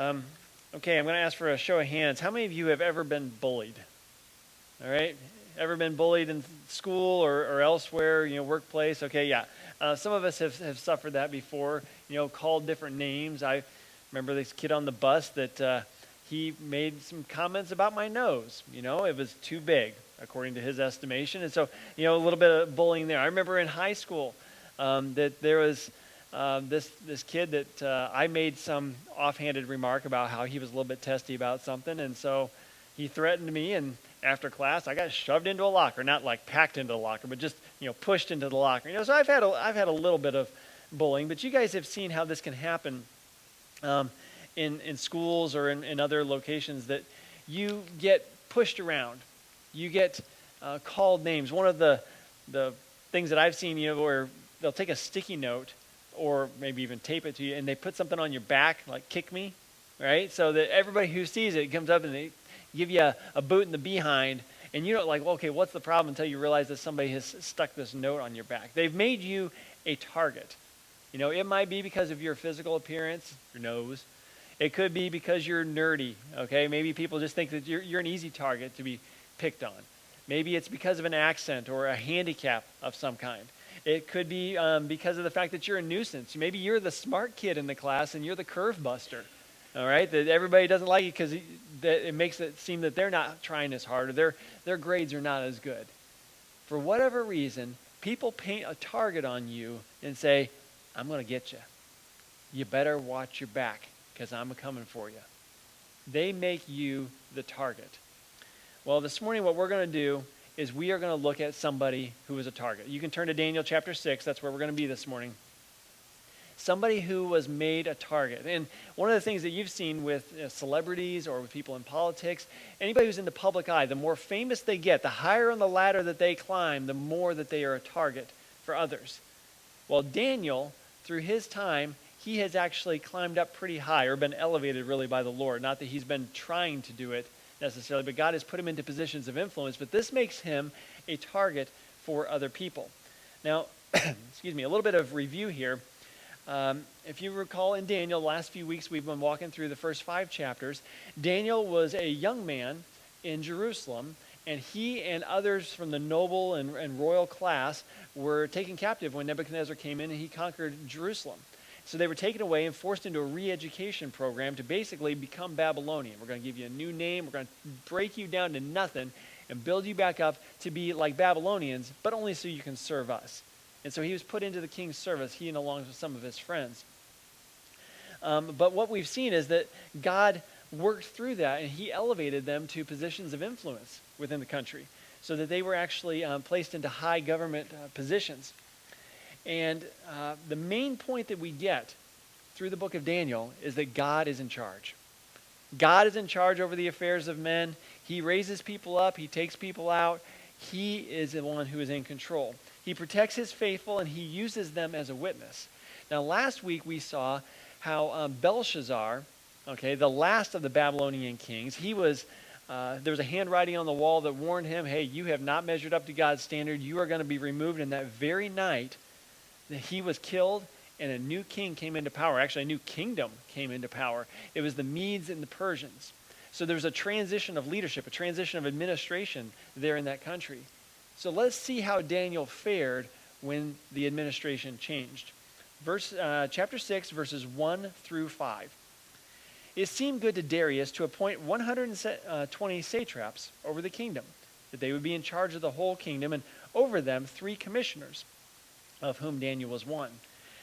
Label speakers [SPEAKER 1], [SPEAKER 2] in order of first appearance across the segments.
[SPEAKER 1] Okay, I'm going to ask for a show of hands. How many of you have ever been bullied? All right? Ever been bullied in school or elsewhere, workplace? Okay, yeah. Some of us have suffered that before, called different names. I remember this kid on the bus that he made some comments about my nose. It was too big, according to his estimation. And so, a little bit of bullying there. I remember in high school that there was this kid that I made some offhanded remark about how he was a little bit testy about something, and so he threatened me. And after class, I got shoved into a locker, not like packed into a locker, but just pushed into the locker. So I've had a little bit of bullying, but you guys have seen how this can happen in schools or in other locations, that you get pushed around, you get called names. One of the things that I've seen, where they'll take a sticky note or maybe even tape it to you, and they put something on your back, like "kick me," right? So that everybody who sees it comes up and they give you a boot in the behind, and you don't like, well, okay, what's the problem, until you realize that somebody has stuck this note on your back. They've made you a target. It might be because of your physical appearance, your nose. It could be because you're nerdy, okay? Maybe people just think that you're an easy target to be picked on. Maybe it's because of an accent or a handicap of some kind. It could be because of the fact that you're a nuisance. Maybe you're the smart kid in the class and you're the curve buster, all right? That everybody doesn't like you because it makes it seem that they're not trying as hard, or their grades are not as good. For whatever reason, people paint a target on you and say, "I'm going to get you. You better watch your back because I'm coming for you." They make you the target. Well, this morning what we're going to do is we are going to look at somebody who is a target. You can turn to Daniel chapter 6. That's where we're going to be this morning. Somebody who was made a target. And one of the things that you've seen with celebrities or with people in politics, anybody who's in the public eye, the more famous they get, the higher on the ladder that they climb, the more that they are a target for others. Well, Daniel, through his time, he has actually climbed up pretty high, or been elevated really by the Lord. Not that he's been trying to do it necessarily, but God has put him into positions of influence. But this makes him a target for other people. Now, excuse me, a little bit of review here. If you recall, in Daniel, the last few weeks we've been walking through the first 5 chapters. Daniel was a young man in Jerusalem, and he and others from the noble and royal class were taken captive when Nebuchadnezzar came in and he conquered Jerusalem. So they were taken away and forced into a re-education program to basically become Babylonian. We're going to give you a new name. We're going to break you down to nothing and build you back up to be like Babylonians, but only so you can serve us. And so he was put into the king's service, he and along with some of his friends. But what we've seen is that God worked through that, and he elevated them to positions of influence within the country, so that they were actually placed into high government positions. And the main point that we get through the book of Daniel is that God is in charge. God is in charge over the affairs of men. He raises people up. He takes people out. He is the one who is in control. He protects his faithful, and he uses them as a witness. Now, last week we saw how Belshazzar, the last of the Babylonian kings, he was there was a handwriting on the wall that warned him, hey, you have not measured up to God's standard. You are going to be removed. And that very night, he was killed, and a new king came into power. Actually, a new kingdom came into power. It was the Medes and the Persians. So there was a transition of leadership, a transition of administration there in that country. So let's see how Daniel fared when the administration changed. Chapter 6, verses 1 through 5. It seemed good to Darius to appoint 120 satraps over the kingdom, that they would be in charge of the whole kingdom, and over them 3 commissioners, of whom Daniel was one,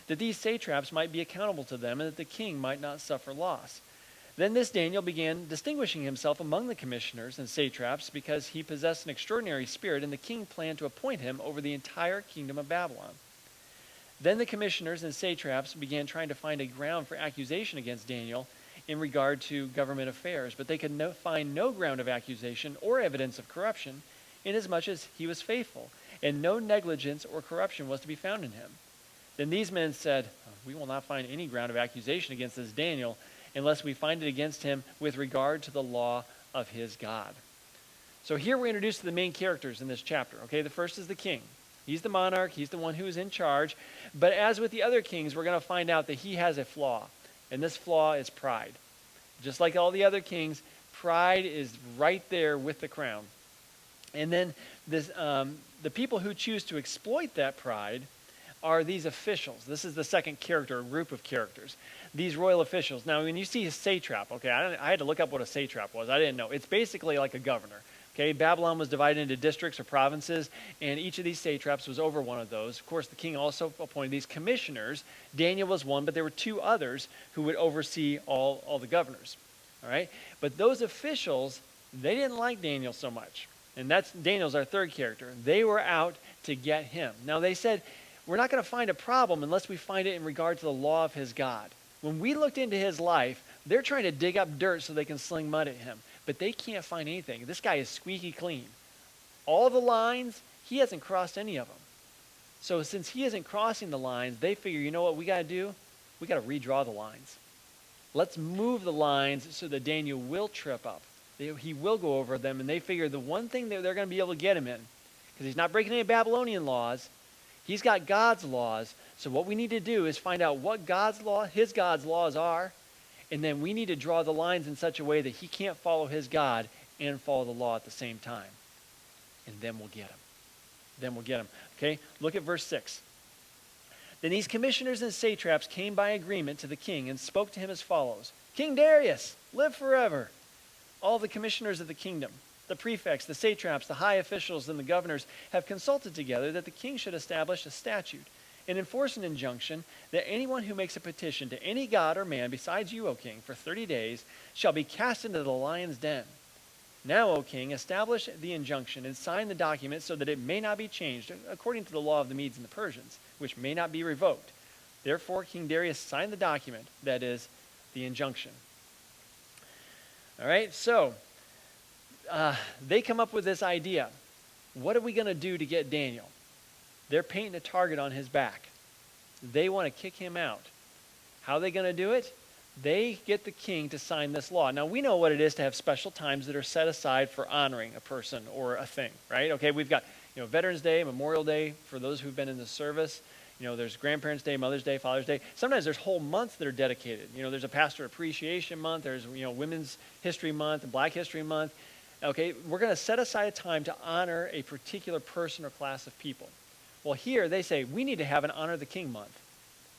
[SPEAKER 1] that these satraps might be accountable to them, and that the king might not suffer loss. Then this Daniel began distinguishing himself among the commissioners and satraps, because he possessed an extraordinary spirit, and the king planned to appoint him over the entire kingdom of Babylon. Then the commissioners and satraps began trying to find a ground for accusation against Daniel in regard to government affairs, but they could find no ground of accusation or evidence of corruption, inasmuch as he was faithful, and no negligence or corruption was to be found in him. Then these men said, we will not find any ground of accusation against this Daniel unless we find it against him with regard to the law of his God. So here we're introduced to the main characters in this chapter. The first is the king. He's the monarch. He's the one who is in charge. But as with the other kings, we're going to find out that he has a flaw, and this flaw is pride. Just like all the other kings, pride is right there with the crown. And then the people who choose to exploit that pride are these officials. This is the second character, a group of characters. These royal officials. Now, when you see a satrap, okay, I had to look up what a satrap was. I didn't know. It's basically like a governor. Okay, Babylon was divided into districts or provinces, and each of these satraps was over one of those. Of course, the king also appointed these commissioners. Daniel was one, but there were two others who would oversee all the governors. All right, but those officials, they didn't like Daniel so much. And Daniel's our third character. They were out to get him. Now, they said, we're not going to find a problem unless we find it in regard to the law of his God. When we looked into his life, they're trying to dig up dirt so they can sling mud at him. But they can't find anything. This guy is squeaky clean. All the lines, he hasn't crossed any of them. So since he isn't crossing the lines, they figure, you know what we got to do? We got to redraw the lines. Let's move the lines so that Daniel will trip up. He will go over them, and they figure the one thing that they're going to be able to get him in, because he's not breaking any Babylonian laws, he's got God's laws. So what we need to do is find out what his God's laws are, and then we need to draw the lines in such a way that he can't follow his God and follow the law at the same time. And then we'll get him. Okay, look at verse 6. Then these commissioners and satraps came by agreement to the king and spoke to him as follows. King Darius, live forever. All the commissioners of the kingdom, the prefects, the satraps, the high officials, and the governors have consulted together that the king should establish a statute and enforce an injunction that anyone who makes a petition to any god or man besides you, O king, for 30 days shall be cast into the lion's den. Now, O king, establish the injunction and sign the document so that it may not be changed according to the law of the Medes and the Persians, which may not be revoked. Therefore, King Darius signed the document, that is, the injunction. All right, so they come up with this idea. What are we going to do to get Daniel? They're painting a target on his back. They want to kick him out. How are they going to do it? They get the king to sign this law. Now, we know what it is to have special times that are set aside for honoring a person or a thing, right? Okay, we've got Veterans Day, Memorial Day for those who've been in the service. There's Grandparents' Day, Mother's Day, Father's Day. Sometimes there's whole months that are dedicated. There's a Pastor Appreciation Month. There's, Women's History Month and Black History Month. Okay, we're going to set aside a time to honor a particular person or class of people. Well, here they say, we need to have an Honor the King month.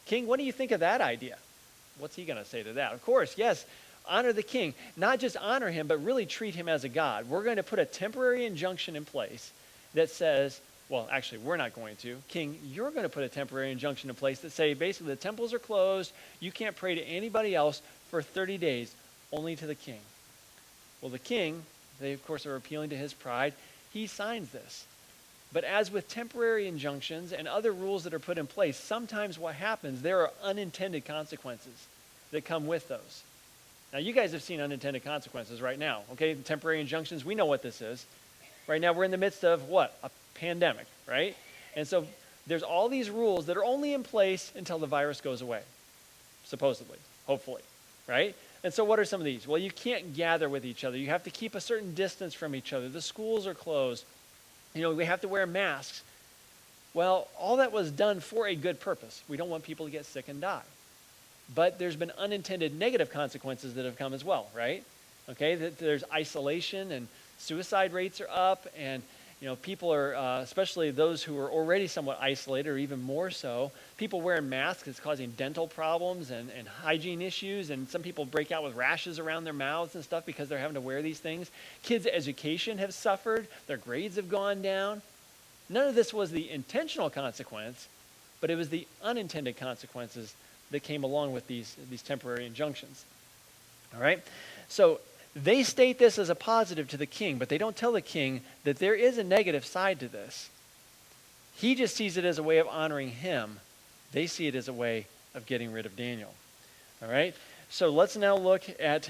[SPEAKER 1] King, what do you think of that idea? What's he going to say to that? Of course, yes, honor the king. Not just honor him, but really treat him as a god. We're going to put a temporary injunction in place that says, well, actually, we're not going to. King, you're going to put a temporary injunction in place that say, basically, the temples are closed. You can't pray to anybody else for 30 days, only to the king. Well, the king, they, of course, are appealing to his pride. He signs this. But as with temporary injunctions and other rules that are put in place, sometimes what happens, there are unintended consequences that come with those. Now, you guys have seen unintended consequences right now, okay? Temporary injunctions, we know what this is. Right now, we're in the midst of what? A pandemic, right? And so there's all these rules that are only in place until the virus goes away, supposedly, hopefully, right? And so what are some of these? Well, you can't gather with each other. You have to keep a certain distance from each other. The schools are closed. We have to wear masks. Well, all that was done for a good purpose. We don't want people to get sick and die. But there's been unintended negative consequences that have come as well, right? Okay, there's isolation and suicide rates are up, and people are, especially those who are already somewhat isolated or even more so, people wearing masks is causing dental problems and hygiene issues, and some people break out with rashes around their mouths and stuff because they're having to wear these things. Kids' education have suffered. Their grades have gone down. None of this was the intentional consequence, but it was the unintended consequences that came along with these temporary injunctions. All right? So they state this as a positive to the king, but they don't tell the king that there is a negative side to this. He just sees it as a way of honoring him. They see it as a way of getting rid of Daniel. All right? So let's now look at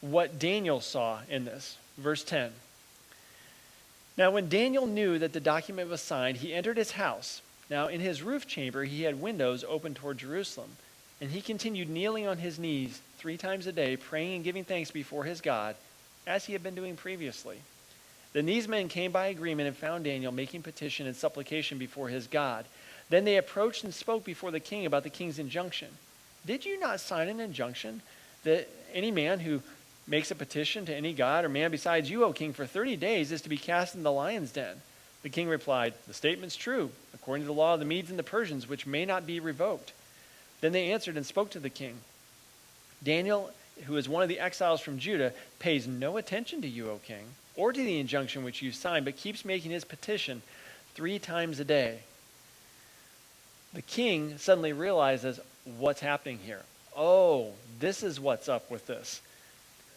[SPEAKER 1] what Daniel saw in this. Verse 10. Now when Daniel knew that the document was signed, he entered his house. Now in his roof chamber he had windows open toward Jerusalem. And he continued kneeling on his knees 3 times a day, praying and giving thanks before his God, as he had been doing previously. Then these men came by agreement and found Daniel making petition and supplication before his God. Then they approached and spoke before the king about the king's injunction. Did you not sign an injunction that any man who makes a petition to any god or man besides you, O king, for 30 days is to be cast in the lion's den." The king replied, "The statement's true, according to the law of the Medes and the Persians, which may not be revoked." Then they answered and spoke to the king, "Daniel, who is one of the exiles from Judah, pays no attention to you, O king, or to the injunction which you signed, but keeps making his petition 3 times a day." The king suddenly realizes what's happening here. Oh, this is what's up with this.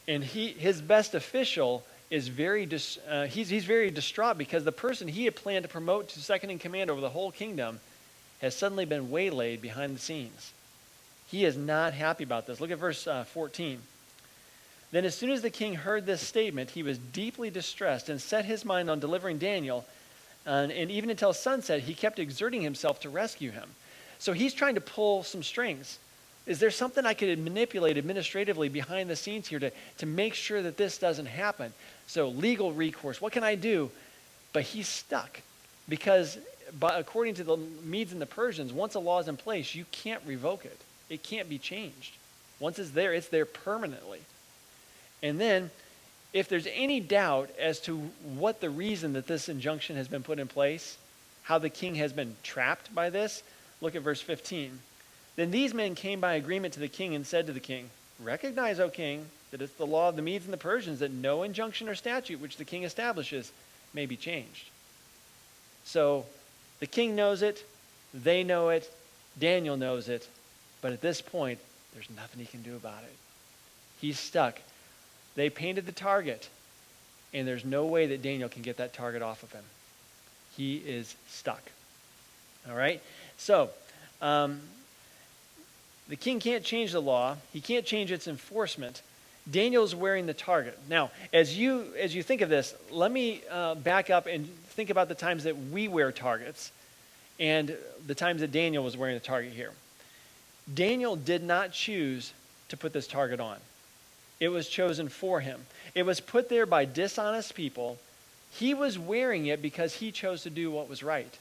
[SPEAKER 1] And his best official is he's very distraught because the person he had planned to promote to second in command over the whole kingdom has suddenly been waylaid behind the scenes. He is not happy about this. Look at verse 14. "Then as soon as the king heard this statement, he was deeply distressed and set his mind on delivering Daniel. And even until sunset, he kept exerting himself to rescue him." So he's trying to pull some strings. Is there something I could manipulate administratively behind the scenes here to make sure that this doesn't happen? So legal recourse, what can I do? But he's stuck because according to the Medes and the Persians, once a law is in place, you can't revoke it. It can't be changed. Once it's there permanently. And then if there's any doubt as to what the reason that this injunction has been put in place, how the king has been trapped by this, look at verse 15. "Then these men came by agreement to the king and said to the king, 'Recognize, O king, that it's the law of the Medes and the Persians that no injunction or statute which the king establishes may be changed.'" So the king knows it, they know it, Daniel knows it, but at this point, there's nothing he can do about it. He's stuck. They painted the target, and there's no way that Daniel can get that target off of him. He is stuck. All right? So, the king can't change the law. He can't change its enforcement. Daniel's wearing the target. Now, as you think of this, let me back up and think about the times that we wear targets and the times that Daniel was wearing the target here. Daniel did not choose to put this target on. It was chosen for him. It was put there by dishonest people. He was wearing it because he chose to do what was right.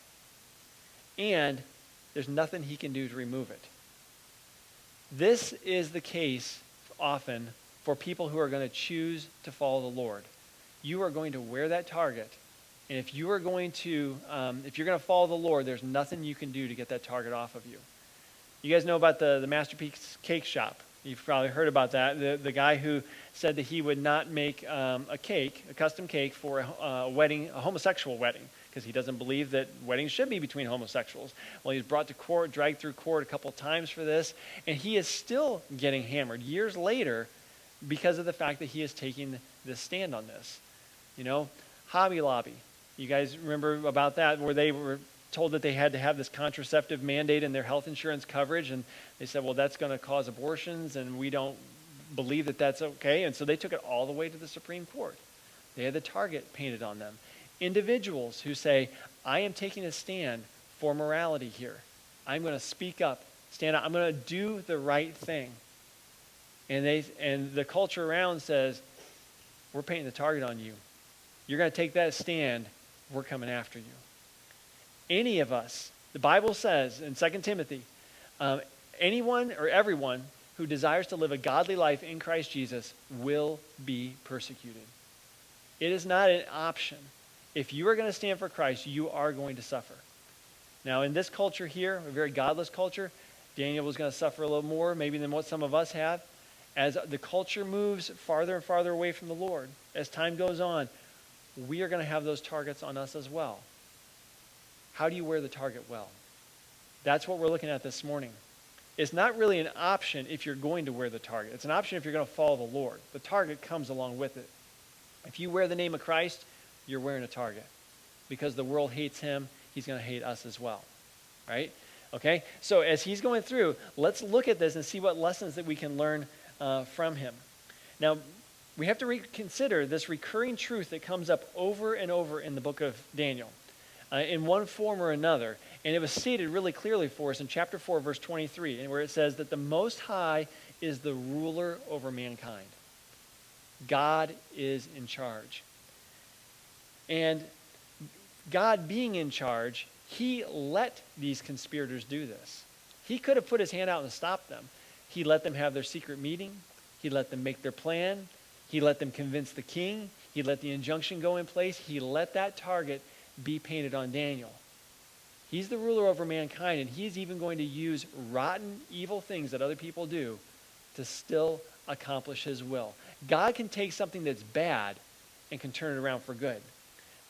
[SPEAKER 1] And there's nothing he can do to remove it. This is the case often for people who are going to choose to follow the Lord. You are going to wear that target. And if you're going to follow the Lord, there's nothing you can do to get that target off of you. You guys know about the Masterpiece Cake Shop. You've probably heard about that. The guy who said that he would not make a custom cake for a homosexual wedding, because he doesn't believe that weddings should be between homosexuals. Well, he's brought to court, dragged through court a couple times for this, and he is still getting hammered years later because of the fact that he is taking this stand on this. You know, Hobby Lobby. You guys remember about that, where they were told that they had to have this contraceptive mandate in their health insurance coverage, and they said, well, that's going to cause abortions, and we don't believe that that's okay, and so they took it all the way to the Supreme Court. They had the target painted on them. Individuals who say, I am taking a stand for morality here. I'm going to speak up, stand up, I'm going to do the right thing. And the culture around says, we're painting the target on you. You're going to take that stand, we're coming after you. Any of us, the Bible says in 2 Timothy, anyone or everyone who desires to live a godly life in Christ Jesus will be persecuted. It is not an option. If you are going to stand for Christ, you are going to suffer. Now, in this culture here, a very godless culture, Daniel was going to suffer a little more maybe than what some of us have. As the culture moves farther and farther away from the Lord, as time goes on, we are going to have those targets on us as well. How do you wear the target well? That's what we're looking at this morning. It's not really an option if you're going to wear the target. It's an option if you're going to follow the Lord. The target comes along with it. If you wear the name of Christ, you're wearing a target. Because the world hates him, he's going to hate us as well. Right? Okay? So as he's going through, let's look at this and see what lessons that we can learn from him. Now, we have to reconsider this recurring truth that comes up over and over in the book of Daniel. In one form or another. And it was stated really clearly for us in chapter 4, verse 23, where it says that the Most High is the ruler over mankind. God is in charge. And God being in charge, he let these conspirators do this. He could have put his hand out and stopped them. He let them have their secret meeting. He let them make their plan. He let them convince the king. He let the injunction go in place. He let that target be painted on Daniel. He's the ruler over mankind, and he's even going to use rotten, evil things that other people do to still accomplish his will. God can take something that's bad and can turn it around for good.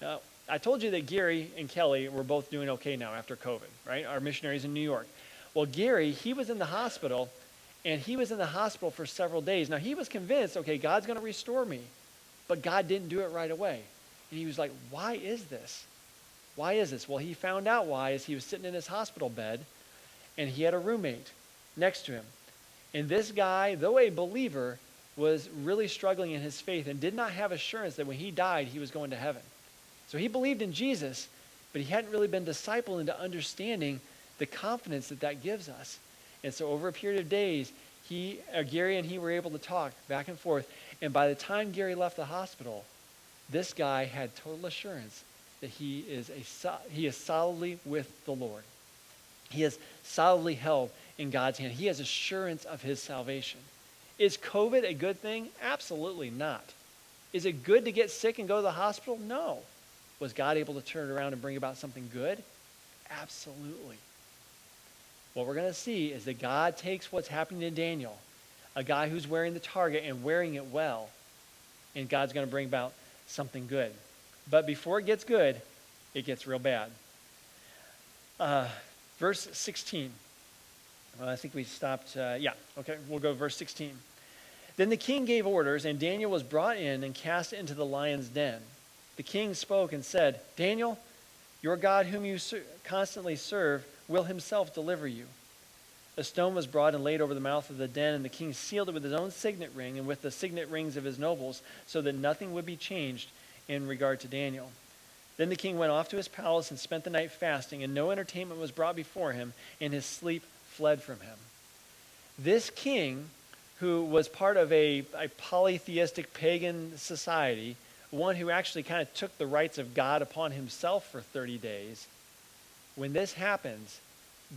[SPEAKER 1] Now, I told you that Gary and Kelly were both doing okay now after COVID, right? Our missionaries in New York. Well, Gary, he was in the hospital, and he was in the hospital for several days. Now, he was convinced, okay, God's going to restore me, but God didn't do it right away. And he was like, why is this? Why is this? Well, he found out why as he was sitting in his hospital bed, and he had a roommate next to him. And this guy, though a believer, was really struggling in his faith and did not have assurance that when he died, he was going to heaven. So he believed in Jesus, but he hadn't really been discipled into understanding the confidence that that gives us. And so over a period of days, Gary and he were able to talk back and forth. And by the time Gary left the hospital, this guy had total assurance that he is solidly with the Lord. He is solidly held in God's hand. He has assurance of his salvation. Is COVID a good thing? Absolutely not. Is it good to get sick and go to the hospital? No. Was God able to turn it around and bring about something good? Absolutely. What we're going to see is that God takes what's happening to Daniel, a guy who's wearing the target and wearing it well, and God's going to bring about something good. But before it gets good, it gets real bad. Verse 16. I think we stopped. We'll go to verse 16. Then the king gave orders, and Daniel was brought in and cast into the lion's den. The king spoke and said, Daniel, your God whom you constantly serve will himself deliver you. A stone was brought and laid over the mouth of the den, and the king sealed it with his own signet ring and with the signet rings of his nobles, so that nothing would be changed in regard to Daniel. Then the king went off to his palace and spent the night fasting, and no entertainment was brought before him, and his sleep fled from him. This king, who was part of a polytheistic pagan society, one who actually kind of took the rights of God upon himself for 30 days, when this happens,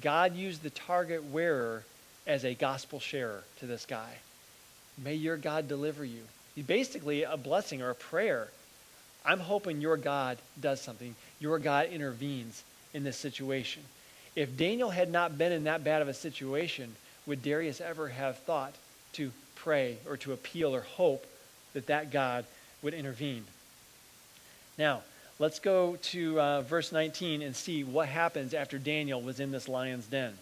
[SPEAKER 1] God used the target wearer as a gospel sharer to this guy. May your God deliver you. Basically a blessing or a prayer. I'm hoping your God does something. Your God intervenes in this situation. If Daniel had not been in that bad of a situation, would Darius ever have thought to pray or to appeal or hope that God would intervene? Now, let's go to verse 19 and see what happens after Daniel was in this lion's den.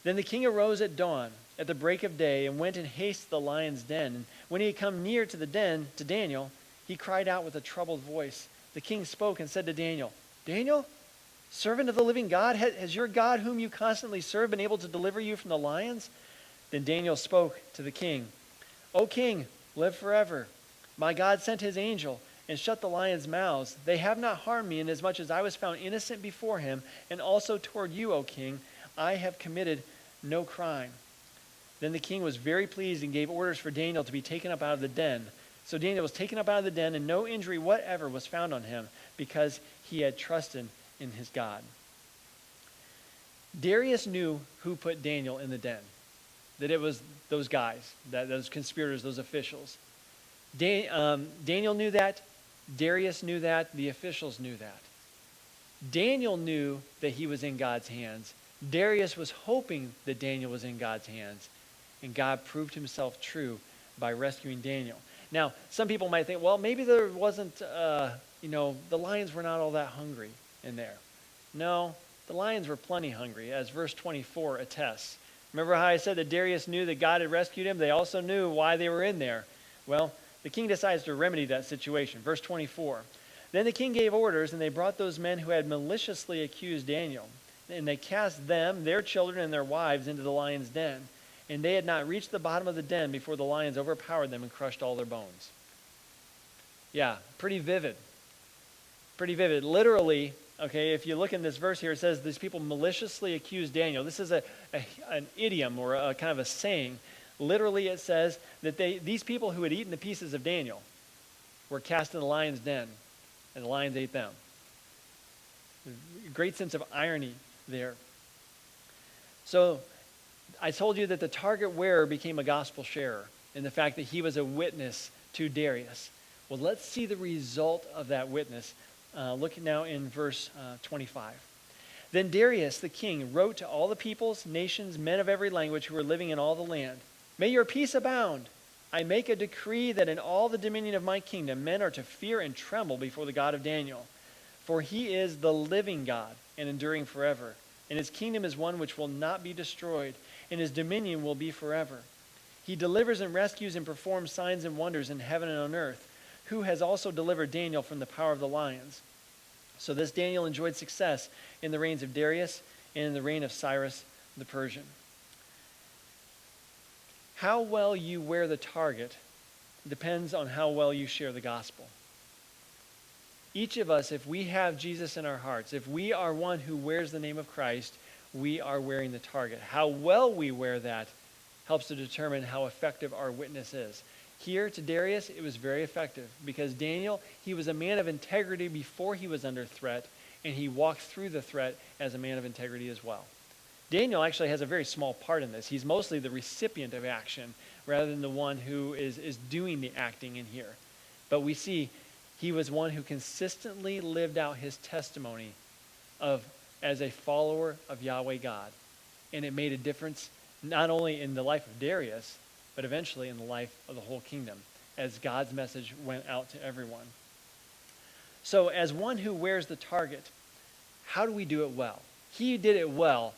[SPEAKER 1] Then the king arose at dawn, at the break of day, and went in haste to the lion's den. And when he had come near to the den, to Daniel, he cried out with a troubled voice. The king spoke and said to Daniel, Daniel, servant of the living God, has your God whom you constantly serve been able to deliver you from the lions? Then Daniel spoke to the king, O king, live forever. My God sent his angel and shut the lions' mouths. They have not harmed me, inasmuch as I was found innocent before him, and also toward you, O king, I have committed no crime. Then the king was very pleased and gave orders for Daniel to be taken up out of the den. So Daniel was taken up out of the den, and no injury whatever was found on him, because he had trusted in his God. Darius knew who put Daniel in the den, that it was those guys, those conspirators, those officials. Daniel knew that. Darius knew that. The officials knew that. Daniel knew that he was in God's hands. Darius was hoping that Daniel was in God's hands, and God proved himself true by rescuing Daniel. Now, some people might think, well, maybe there wasn't, the lions were not all that hungry in there. No, the lions were plenty hungry, as verse 24 attests. Remember how I said that Darius knew that God had rescued him? They also knew why they were in there. Well, the king decides to remedy that situation. Verse 24. Then the king gave orders, and they brought those men who had maliciously accused Daniel. And they cast them, their children, and their wives into the lion's den. And they had not reached the bottom of the den before the lions overpowered them and crushed all their bones. Yeah, pretty vivid. Pretty vivid. Literally, okay, if you look in this verse here, it says these people maliciously accused Daniel. This is an idiom or a kind of a saying. Literally, it says that these people who had eaten the pieces of Daniel were cast in the lion's den, and the lions ate them. Great sense of irony there. So, I told you that the target wearer became a gospel sharer. in the fact that he was a witness to Darius. Well, let's see the result of that witness. Look now in verse 25. Then Darius the king wrote to all the peoples, nations, men of every language who were living in all the land, "May your peace abound. I make a decree that in all the dominion of my kingdom men are to fear and tremble before the God of Daniel. For he is the living God and enduring forever. And his kingdom is one which will not be destroyed, and his dominion will be forever. He delivers and rescues and performs signs and wonders in heaven and on earth, who has also delivered Daniel from the power of the lions." So this Daniel enjoyed success in the reigns of Darius and in the reign of Cyrus the Persian. How well you wear the target depends on how well you share the gospel. Each of us, if we have Jesus in our hearts, if we are one who wears the name of Christ, we are wearing the target. How well we wear that helps to determine how effective our witness is. Here to Darius, it was very effective because Daniel, he was a man of integrity before he was under threat, and he walked through the threat as a man of integrity as well. Daniel actually has a very small part in this. He's mostly the recipient of action rather than the one who is doing the acting in here. But we see he was one who consistently lived out his testimony as a follower of Yahweh God. And it made a difference not only in the life of Darius, but eventually in the life of the whole kingdom as God's message went out to everyone. So as one who wears the target, how do we do it well? He did it well,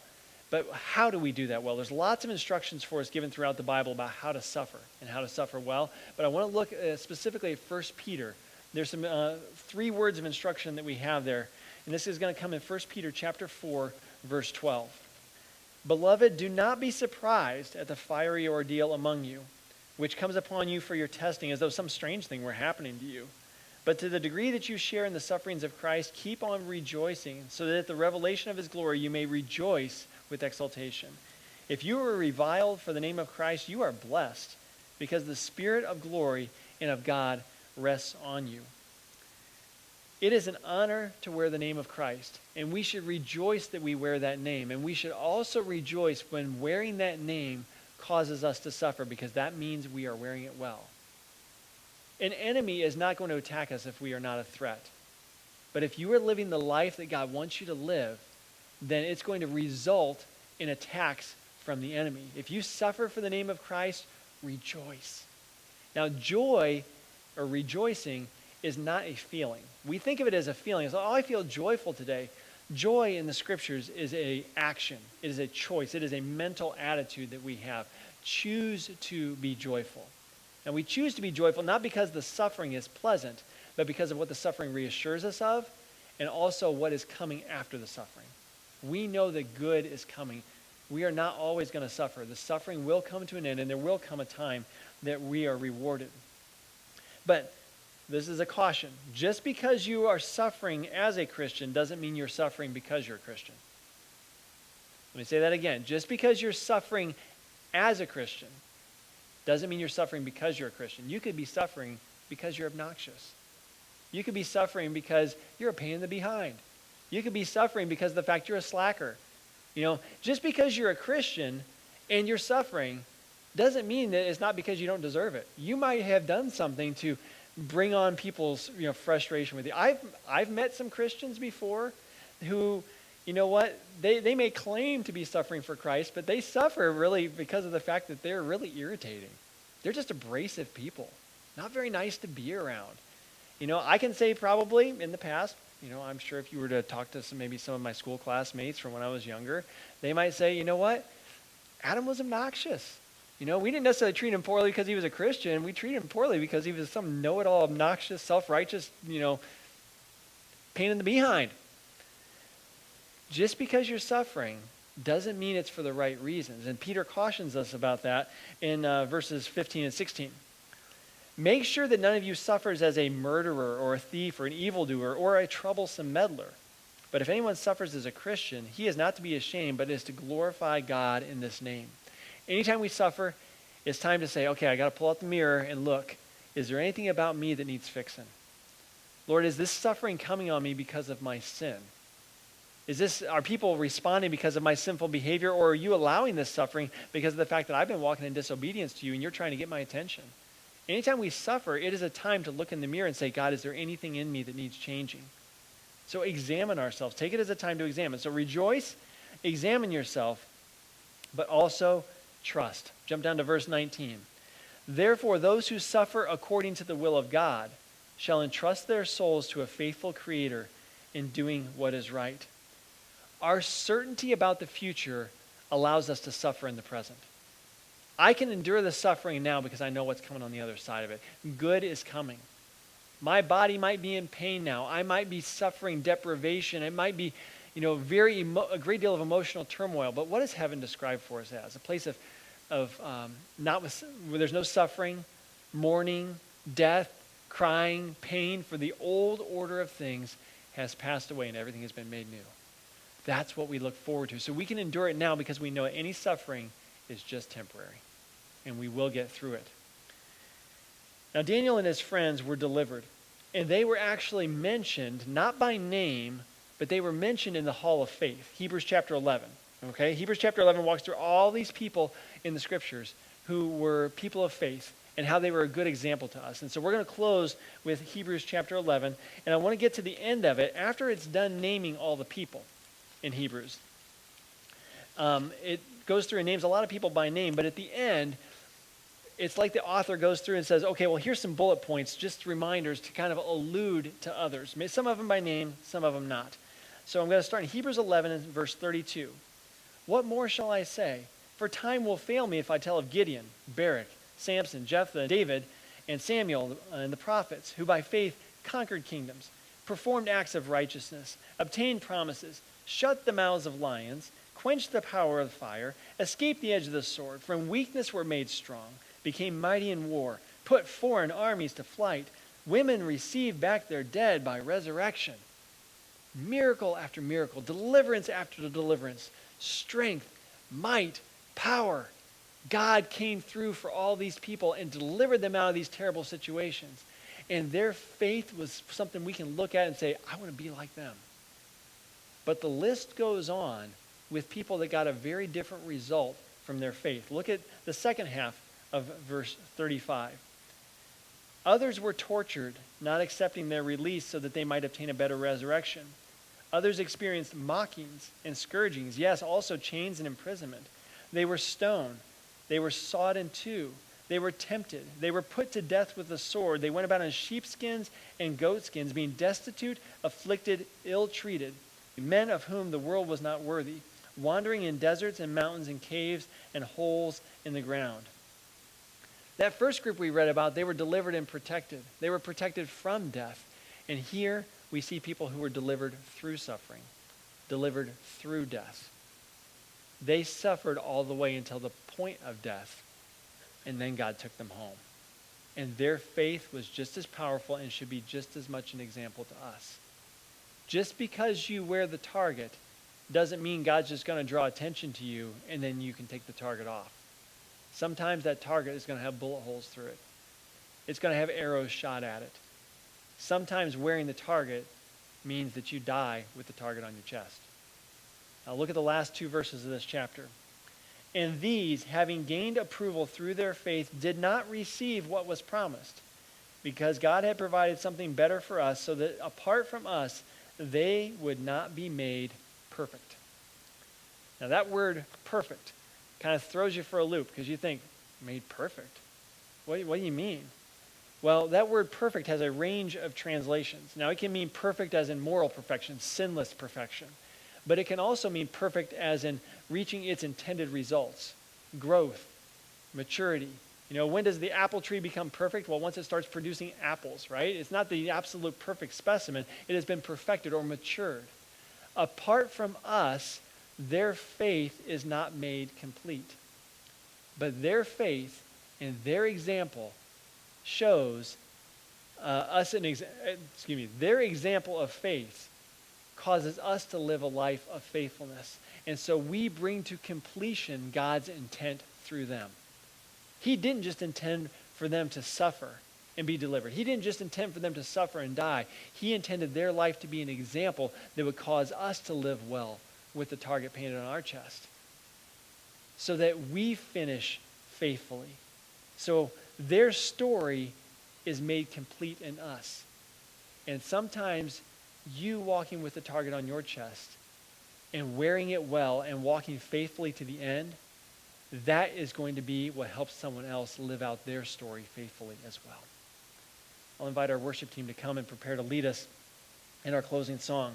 [SPEAKER 1] but how do we do that well? There's lots of instructions for us given throughout the Bible about how to suffer and how to suffer well. But I want to look specifically at 1 Peter. There's some 3 words of instruction that we have there. And this is going to come in 1 Peter chapter 4, verse 12. "Beloved, do not be surprised at the fiery ordeal among you, which comes upon you for your testing, as though some strange thing were happening to you. But to the degree that you share in the sufferings of Christ, keep on rejoicing, so that at the revelation of his glory you may rejoice with exultation. If you are reviled for the name of Christ, you are blessed, because the Spirit of glory and of God rests on you." It is an honor to wear the name of Christ, and we should rejoice that we wear that name. And we should also rejoice when wearing that name causes us to suffer, because that means we are wearing it well. An enemy is not going to attack us if we are not a threat. But if you are living the life that God wants you to live, then it's going to result in attacks from the enemy. If you suffer for the name of Christ, rejoice. Now, joy or rejoicing is not a feeling. We think of it as a feeling. It's like, oh, I feel joyful today. Joy in the scriptures is an action. It is a choice. It is a mental attitude that we have. Choose to be joyful. And we choose to be joyful not because the suffering is pleasant, but because of what the suffering reassures us of, and also what is coming after the suffering. We know that good is coming. We are not always going to suffer. The suffering will come to an end, and there will come a time that we are rewarded. But this is a caution. Just because you are suffering as a Christian doesn't mean you're suffering because you're a Christian. Let me say that again. Just because you're suffering as a Christian doesn't mean you're suffering because you're a Christian. You could be suffering because you're obnoxious. You could be suffering because you're a pain in the behind. You could be suffering because of the fact you're a slacker. Just because you're a Christian and you're suffering doesn't mean that it's not because you don't deserve it. You might have done something to bring on people's frustration with you. I've met some Christians before who, they may claim to be suffering for Christ, but they suffer really because of the fact that they're really irritating. They're just abrasive people, not very nice to be around. I can say probably in the past, I'm sure if you were to talk to some of my school classmates from when I was younger, they might say, you know what, Adam was obnoxious. We didn't necessarily treat him poorly because he was a Christian. We treated him poorly because he was some know-it-all, obnoxious, self-righteous, pain in the behind. Just because you're suffering doesn't mean it's for the right reasons. And Peter cautions us about that in verses 15 and 16. "Make sure that none of you suffers as a murderer or a thief or an evildoer or a troublesome meddler. But if anyone suffers as a Christian, he is not to be ashamed, but is to glorify God in this name." Anytime we suffer, it's time to say, okay, I got to pull out the mirror and look, is there anything about me that needs fixing? Lord, is this suffering coming on me because of my sin? Are people responding because of my sinful behavior, or are you allowing this suffering because of the fact that I've been walking in disobedience to you and you're trying to get my attention? Anytime we suffer, it is a time to look in the mirror and say, God, is there anything in me that needs changing? So examine ourselves. Take it as a time to examine. So rejoice, examine yourself, but also trust. Jump down to verse 19. Therefore, those who suffer according to the will of God shall entrust their souls to a faithful Creator in doing what is right. Our certainty about the future allows us to suffer in the present. I can endure the suffering now because I know what's coming on the other side of it. Good is coming. My body might be in pain now. I might be suffering deprivation. It might be, a great deal of emotional turmoil. But what does heaven describe for us as? A place where there's no suffering, mourning, death, crying, pain, for the old order of things has passed away and everything has been made new. That's what we look forward to. So we can endure it now because we know any suffering is just temporary, and we will get through it. Now, Daniel and his friends were delivered, and they were actually mentioned, not by name, but they were mentioned in the hall of faith, Hebrews chapter 11. Okay, Hebrews chapter 11 walks through all these people in the scriptures who were people of faith and how they were a good example to us. And so we're going to close with Hebrews chapter 11, and I want to get to the end of it after it's done naming all the people in Hebrews. It goes through and names a lot of people by name, but at the end, it's like the author goes through and says, okay, well, here's some bullet points, just reminders to kind of allude to others. Some of them by name, some of them not. So I'm going to start in Hebrews 11 and verse 32. What more shall I say? For time will fail me if I tell of Gideon, Barak, Samson, Jephthah, David, and Samuel, and the prophets, who by faith conquered kingdoms, performed acts of righteousness, obtained promises, shut the mouths of lions, quenched the power of fire, escaped the edge of the sword, from weakness were made strong, became mighty in war, put foreign armies to flight, women received back their dead by resurrection. Miracle after miracle, deliverance after deliverance, strength, might, power. God came through for all these people and delivered them out of these terrible situations. And their faith was something we can look at and say, I want to be like them. But the list goes on with people that got a very different result from their faith. Look at the second half of verse 35. Others were tortured, not accepting their release so that they might obtain a better resurrection. Others experienced mockings and scourgings, yes, also chains and imprisonment. They were stoned. They were sawed in two. They were tempted. They were put to death with the sword. They went about in sheepskins and goatskins, being destitute, afflicted, ill-treated, men of whom the world was not worthy, wandering in deserts and mountains and caves and holes in the ground. That first group we read about, they were delivered and protected. They were protected from death. And here we see people who were delivered through suffering, delivered through death. They suffered all the way until the point of death, and then God took them home. And their faith was just as powerful and should be just as much an example to us. Just because you wear the target doesn't mean God's just going to draw attention to you and then you can take the target off. Sometimes that target is going to have bullet holes through it. It's going to have arrows shot at it. Sometimes wearing the target means that you die with the target on your chest. Now look at the last two verses of this chapter. And these, having gained approval through their faith, did not receive what was promised, because God had provided something better for us, so that apart from us, they would not be made perfect. Now that word perfect kind of throws you for a loop, because you think, made perfect? What do you mean? Well, that word perfect has a range of translations. Now, it can mean perfect as in moral perfection, sinless perfection. But it can also mean perfect as in reaching its intended results, growth, maturity. When does the apple tree become perfect? Well, once it starts producing apples, right? It's not the absolute perfect specimen. It has been perfected or matured. Apart from us, their faith is not made complete. But their faith and their example shows their example of faith causes us to live a life of faithfulness. And so we bring to completion God's intent through them. He didn't just intend for them to suffer. and be delivered. He didn't just intend for them to suffer and die. He intended their life to be an example that would cause us to live well with the target painted on our chest, so that we finish faithfully. So their story is made complete in us. And sometimes you walking with the target on your chest and wearing it well and walking faithfully to the end, that is going to be what helps someone else live out their story faithfully as well. I'll invite our worship team to come and prepare to lead us in our closing song.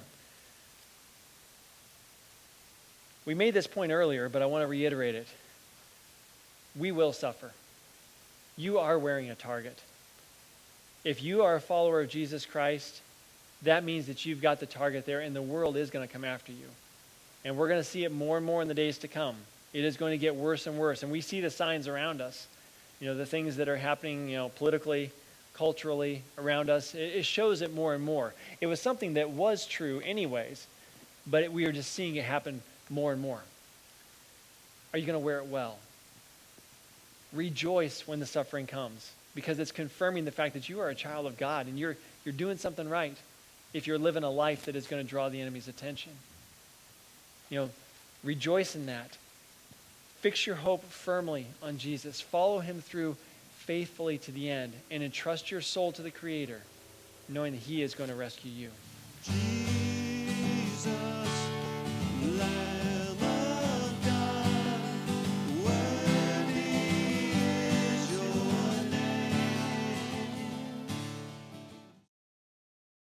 [SPEAKER 1] We made this point earlier, but I want to reiterate it. We will suffer. You are wearing a target. If you are a follower of Jesus Christ, that means that you've got the target there, and the world is going to come after you. And we're going to see it more and more in the days to come. It is going to get worse and worse. And we see the signs around us. The things that are happening, politically, culturally around us. It shows it more and more. It was something that was true anyways, but we are just seeing it happen more and more. Are you going to wear it well? Rejoice when the suffering comes, because it's confirming the fact that you are a child of God and you're doing something right if you're living a life that is going to draw the enemy's attention. Rejoice in that. Fix your hope firmly on Jesus. Follow him through faithfully to the end, and entrust your soul to the Creator, knowing that he is going to rescue you.